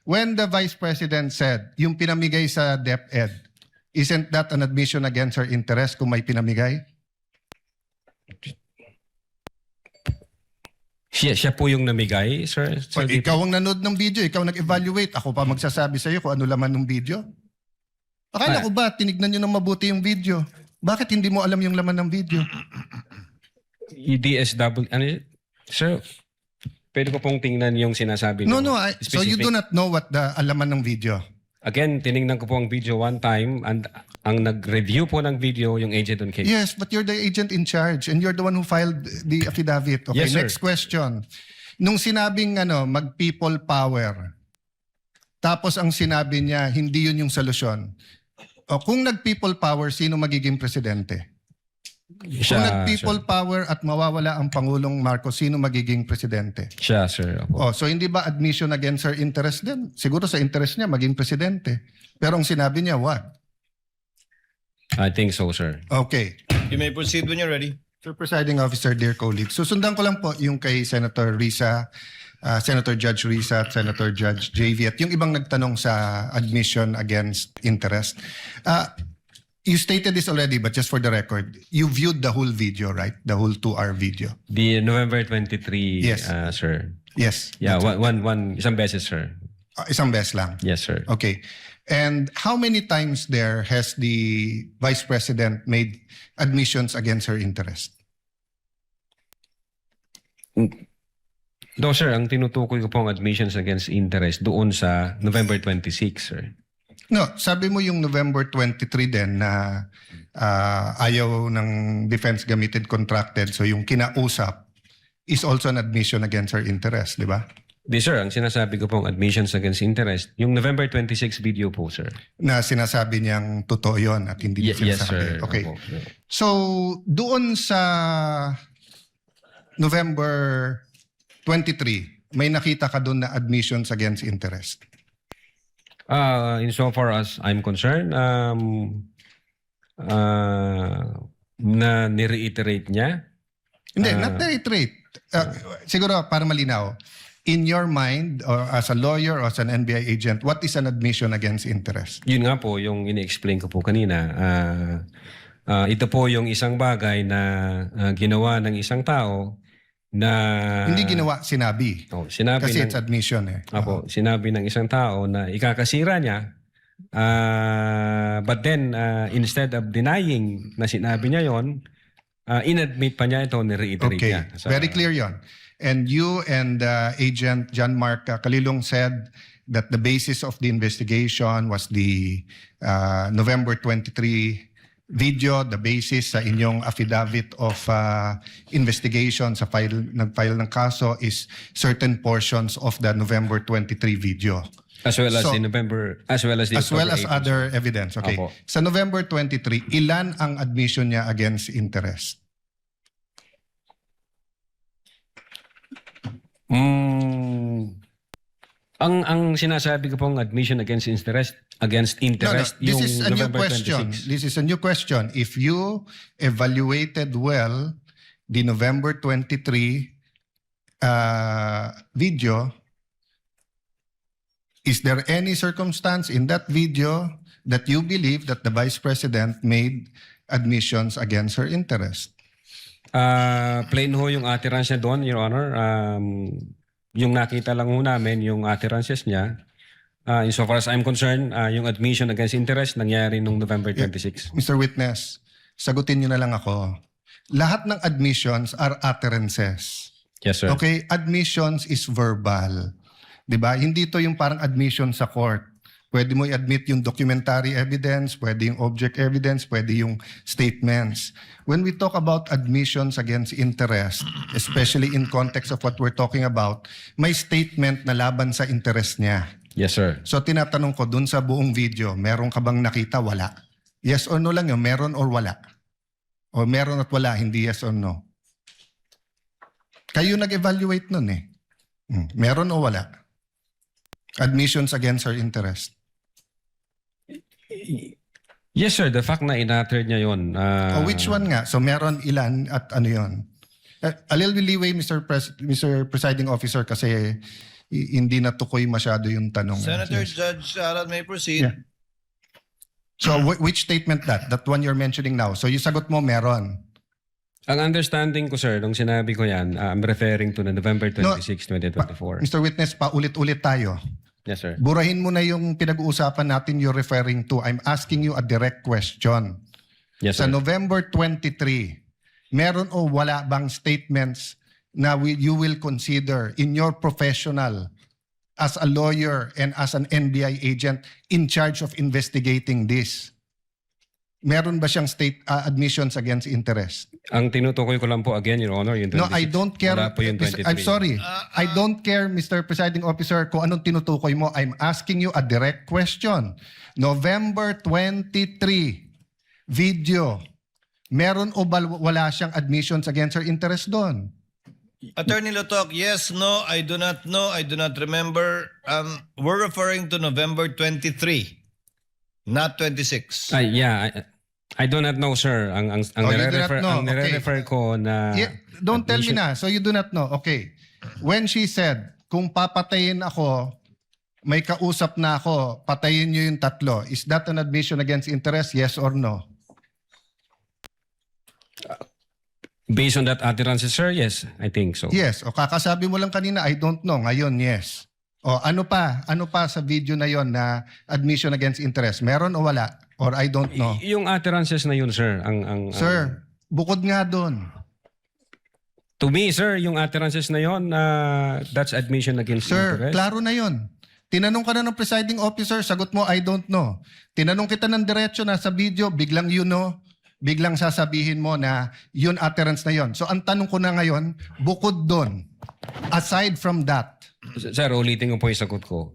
when the Vice President said, yung pinamigay sa DepEd, isn't that an admission against her interest kung may pinamigay? Siya po yung namigay, sir. So, ikaw ang nanood ng video, ikaw nag-evaluate, ako pa magsasabi sa iyo kung ano laman ng video. Akala ko ba, tinignan nyo ng mabuti yung video? Bakit hindi mo alam yung laman ng video? DSW, ano, sir, pwede ko pong tingnan yung sinasabi No, niyo. so you do not know what the alaman ng video? Again, tinignan ko po ang video one time and ang nag-review po ng video yung agent on case. Yes, but you're the agent in charge and you're the one who filed the affidavit. Okay, Yes, sir. next question. Nung sinabing mag-people power, tapos ang sinabi niya, hindi yun yung solusyon. O, kung nag-people power, sino magiging presidente? Kung nag-people power at mawawala ang Pangulong Marcos, sino magiging presidente? Siya, sir. Opo. Oh, so hindi ba admission against her interest din? Siguro sa interest niya maging presidente. Pero ang sinabi niya, what? I think so, sir. Okay. You may proceed when you're ready. Sir Presiding Officer, dear colleagues, susundan ko lang po yung kay Senator Risa, Senator Judge Risa at Senator Judge JV at yung ibang nagtanong sa admission against interest. You stated this already, but just for the record, you viewed the whole video, right? The whole 2-hour video. The November 23, Yes. Sir. Yes. Yeah, isang beses, sir. Isang beses lang. Yes, sir. Okay. And how many times there has the Vice President made admissions against her interest? No, sir, ang tinutukoy ko po ang admissions against interest doon sa November 26, sir. No, sabi mo yung November 23 din na ayaw ng defense gamitin contracted. So yung kinausap is also an admission against her interest, di ba? Di, sir, ang sinasabi ko pong admissions against interest, yung November 26 video po, sir. Na sinasabi niyang totoo yun at hindi niya Yes, sinasabi. sir. Okay. Opo. So doon sa November 23, may nakita ka doon na admissions against interest? Insofar as I'm concerned, na nireiterate niya. Hindi, not reiterate. Siguro para malinaw, in your mind or as a lawyer or as an NBI agent, what is an admission against interest? Yun nga po yung ini-explain ko po kanina. Ito po yung isang bagay na ginawa ng isang tao na... Hindi ginawa, sinabi. Sinabi Kasi ng, it's admission eh. Apo, sinabi ng isang tao na ikakasira niya, but then instead of denying na sinabi niya yon, inadmit pa niya ito, ni-reiterate Okay, niya. very clear yon. And you and Agent John Mark Kalilong said that the basis of the investigation was the November 23 video, the basis sa inyong affidavit of investigation sa nag-file ng kaso is certain portions of the November 23 video. As well as So, the November, as well as the As well as October 8, other evidence. Okay. Apo. Sa November 23, ilan ang admission niya against interest? Ang sinasabi ko pong admission against interest, This yung is a new November question. 26. This is a new question. If you evaluated well the November 23 video, is there any circumstance in that video that you believe that the Vice President made admissions against her interest? Plain ho yung utterance niya doon, Your Honor. Yung nakita lang ho namin, yung utterances niya. Insofar as I'm concerned, yung admission against interest nangyari nung November 26. Mr. Witness, sagutin niyo na lang ako. Lahat ng admissions are utterances. Yes, sir. Okay, admissions is verbal. 'Di ba? Hindi to yung parang admission sa court. Pwede mo i-admit yung documentary evidence, pwede yung object evidence, pwede yung statements. When we talk about admissions against interest, especially in context of what we're talking about, may statement na laban sa interest niya. Yes, sir. So tinatanong ko, dun sa buong video, meron ka bang nakita? Wala. Yes or no lang yun, meron or wala? O meron at wala, hindi yes or no? Kayo nag-evaluate nun eh. Meron o wala? Admissions against her interest. Yes, sir. The fact na in-utter niya yun. Which one nga? So meron ilan at ano yun? A little bit leeway, Mr. Presiding Officer, kasi hindi natukoy masyado yung tanong. Senator Yes. Judge Alan may proceed. Yeah. So which statement that? That one you're mentioning now. So yung sagot mo meron. Ang understanding ko, sir, nung sinabi ko yan, I'm referring to the November 26, 2024. Mr. Witness, paulit-ulit tayo. Yes, sir. Burahin mo na yung pinag-uusapan natin you're referring to. I'm asking you a direct question. Yes, Sa sir. November 23, meron o wala bang statements na you will consider in your professional as a lawyer and as an NBI agent in charge of investigating this? Meron ba siyang admissions against interest? Ang tinutukoy ko lang po again, Your Honor, yung 26. No, I don't care. Wala po yung 23. I'm sorry. I don't care, Mr. Presiding Officer, kung anong tinutukoy mo. I'm asking you a direct question. November 23, video. Meron o wala siyang admissions against her interest doon? Attorney Lotok, yes, no, I do not know, I do not remember. We're referring to November 23, not 26. I do not know, sir. Ang Oh, you do not know. ang nire-refer ko na... Yeah, don't tell me na. So you do not know. Okay. When she said, kung papatayin ako, may kausap na ako, patayin niyo yung tatlo. Is that an admission against interest? Yes or no? Based on that utterance, sir, yes, I think so. Yes. O kakasabi mo lang kanina, I don't know. Ngayon, yes. O ano pa? Ano pa sa video na yon na admission against interest? Meron o wala? Or I don't know? Yung utterances na yun, sir, Sir, bukod nga doon. to me, sir, yung utterances na yun, that's admission against Sir, interest. klaro na yon. Tinanong ka na ng presiding officer, sagot mo, I don't know. Tinanong kita ng diretso na sa video, biglang you know, biglang sasabihin mo na yun utterance na yon. So ang tanong ko na ngayon, bukod doon, aside from that, Sir, ulitin ko po yung sagot ko.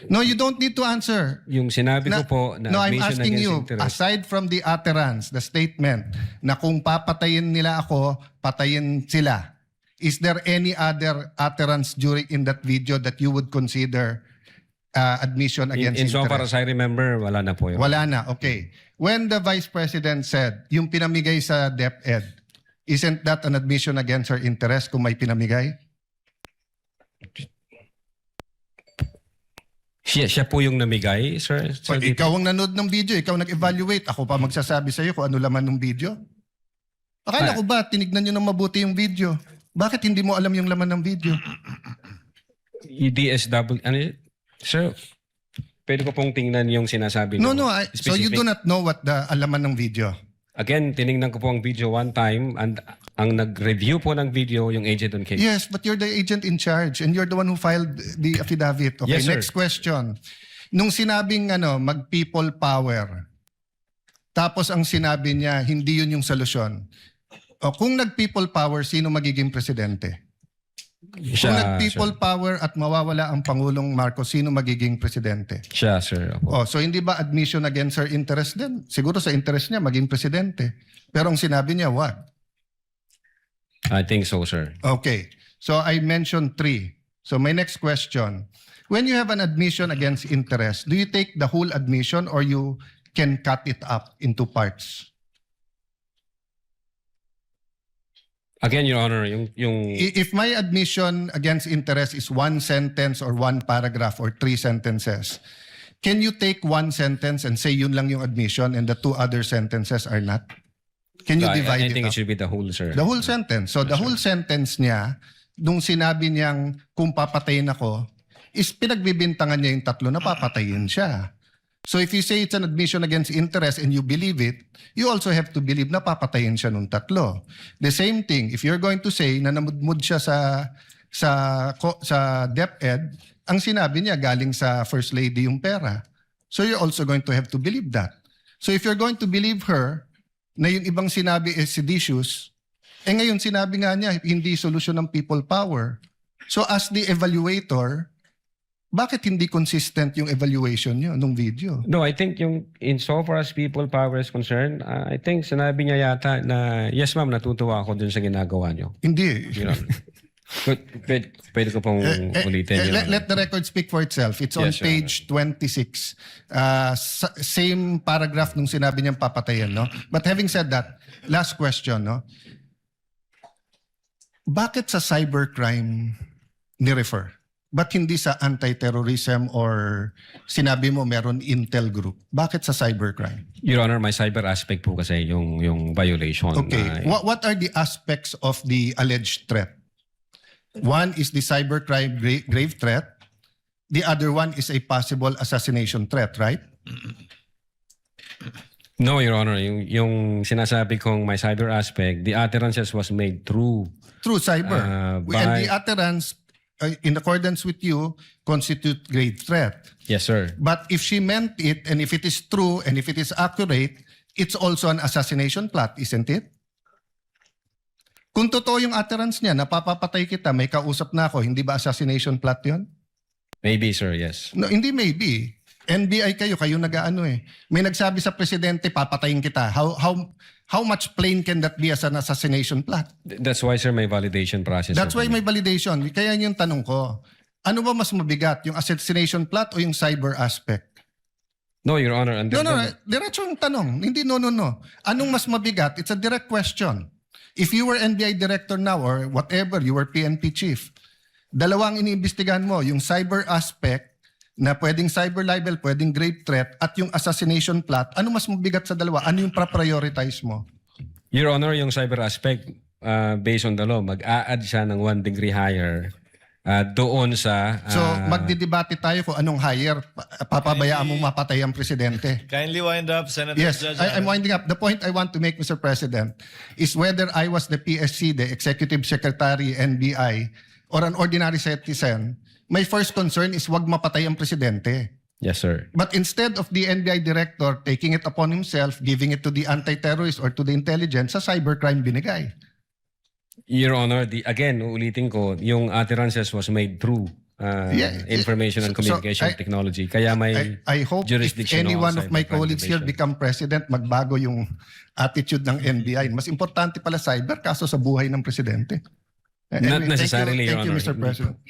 no, you don't need to answer. Yung sinabi ko po na No, I'm admission asking against you, interest. aside from the utterance, the statement, na kung papatayin nila ako, patayin sila, is there any other utterance during in that video that you would consider admission against In so far interest? as I remember, wala na po yun. Wala na, okay. When the Vice President said, yung pinamigay sa DepEd, isn't that an admission against her interest kung may pinamigay? Siya po yung namigay, sir. So, ikaw ang nanood ng video, ikaw nag-evaluate, ako pa magsasabi sa iyo kung ano laman ng video. Akala ko ba, tinignan nyo ng mabuti yung video? Bakit hindi mo alam yung laman ng video? EDSW, ano yun? Sir, pwede ko pong tingnan yung sinasabi No, niyo. no. So you do not know what the alaman ng video? Again, tiningnan ko po ang video one time and ang nag-review po ng video yung agent on case. Yes, but you're the agent in charge and you're the one who filed the affidavit. Okay, Yes, sir. next question. Nung sinabing mag-people power, tapos ang sinabi niya, hindi yun yung solusyon. O, kung nag-people power, sino magiging presidente? Kung nag-people power at mawawala ang Pangulong Marcos, sino magiging presidente? Siya, sir. Opo. Oh, so hindi ba admission against her interest din? Siguro sa interest niya maging presidente. Pero ang sinabi niya, what? I think so, sir. Okay. So I mentioned 3. So my next question. When you have an admission against interest, do you take the whole admission or you can cut it up into parts? Again, Your Honor, yung If my admission against interest is 1 sentence or 1 paragraph or 3 sentences, can you take 1 sentence and say yun lang yung admission and the 2 other sentences are not? Can you divide I it think up? it should be the whole, sir. The whole sentence. So the whole sentence niya, nung sinabi niyang kung papatayin ako, is pinagbibintangan niya yung tatlo na papatayin siya. So if you say it's an admission against interest and you believe it, you also have to believe na papatayin siya nung tatlo. The same thing, if you're going to say na namudmud siya sa DepEd, ang sinabi niya galing sa First Lady yung pera. So you're also going to have to believe that. So if you're going to believe her na yung ibang sinabi is seditious, ngayon sinabi nga niya hindi solusyon ng people power. So as the evaluator, bakit hindi consistent yung evaluation niyo nung video? No, I think yung in so far as people power is concerned, I think sinabi niya yata na yes ma'am, natutuwa ako dun sa ginagawa niyo. Hindi. You know? Pwede ko pong ulitin yun. Let the record speak for itself. It's on Yes, Your page 26. Same paragraph nung sinabi niyang papatayin, no? But having said that, last question, no? Bakit sa cybercrime ni-refer? Ba't hindi sa anti-terrorism or sinabi mo meron intel group? Bakit sa cybercrime? Your Honor, my cyber aspect po kasi yung violation. Okay. What are the aspects of the alleged threat? One is the cybercrime grave threat. The other one is a possible assassination threat, right? No, Your Honor. Yung sinasabi kong my cyber aspect, the utterances was made through Through cyber. And by- the utterance, in accordance with you, constitute grave threat. Yes, sir. But if she meant it, and if it is true, and if it is accurate, it's also an assassination plot, isn't it? Kung totoo yung utterance niya, napapapatay kita, may kausap na ako, hindi ba assassination plot yun? Maybe, sir, yes. No, hindi maybe. NBI kayo nag-aano eh. May nagsabi sa presidente, papatayin kita. How much plain can that be as an assassination plot? That's why, sir, may validation process. That's why may validation. Kaya yun yung tanong ko. Ano ba mas mabigat? Yung assassination plot o yung cyber aspect? No, Your Honor. No, diretso yung tanong. Hindi no. Anong mas mabigat? It's a direct question. If you were NBI director now or whatever, you were PNP chief, dalawang iniimbestigahan mo, yung cyber aspect na pwedeng cyber libel, pwedeng grave threat, at yung assassination plot, ano mas mabigat sa dalawa? Ano yung prioritize mo? Your Honor, yung cyber aspect, based on the law, mag-a-add siya ng 1 degree higher doon sa... So, magdidebate tayo kung anong higher, papabayaan mong mapatay ang presidente. Kindly wind up, Senator Yes, Judge. I'm winding up. The point I want to make, Mr. President, is whether I was the PSC, the Executive Secretary, NBI, or an ordinary citizen, my first concern is wag mapatay ang presidente. Yes, sir. But instead of the NBI director taking it upon himself, giving it to the anti-terrorist or to the intelligence, sa cybercrime binigay. Your Honor, again, uulitin ko, yung utterances was made through information and communication technology. Kaya may I hope if jurisdiction any on one of my cybercrime colleagues here division. become president, magbago yung attitude ng NBI. Mas importante pala cyber kaso sa buhay ng presidente. Not necessarily, Your Thank you, Honor. Mr. President.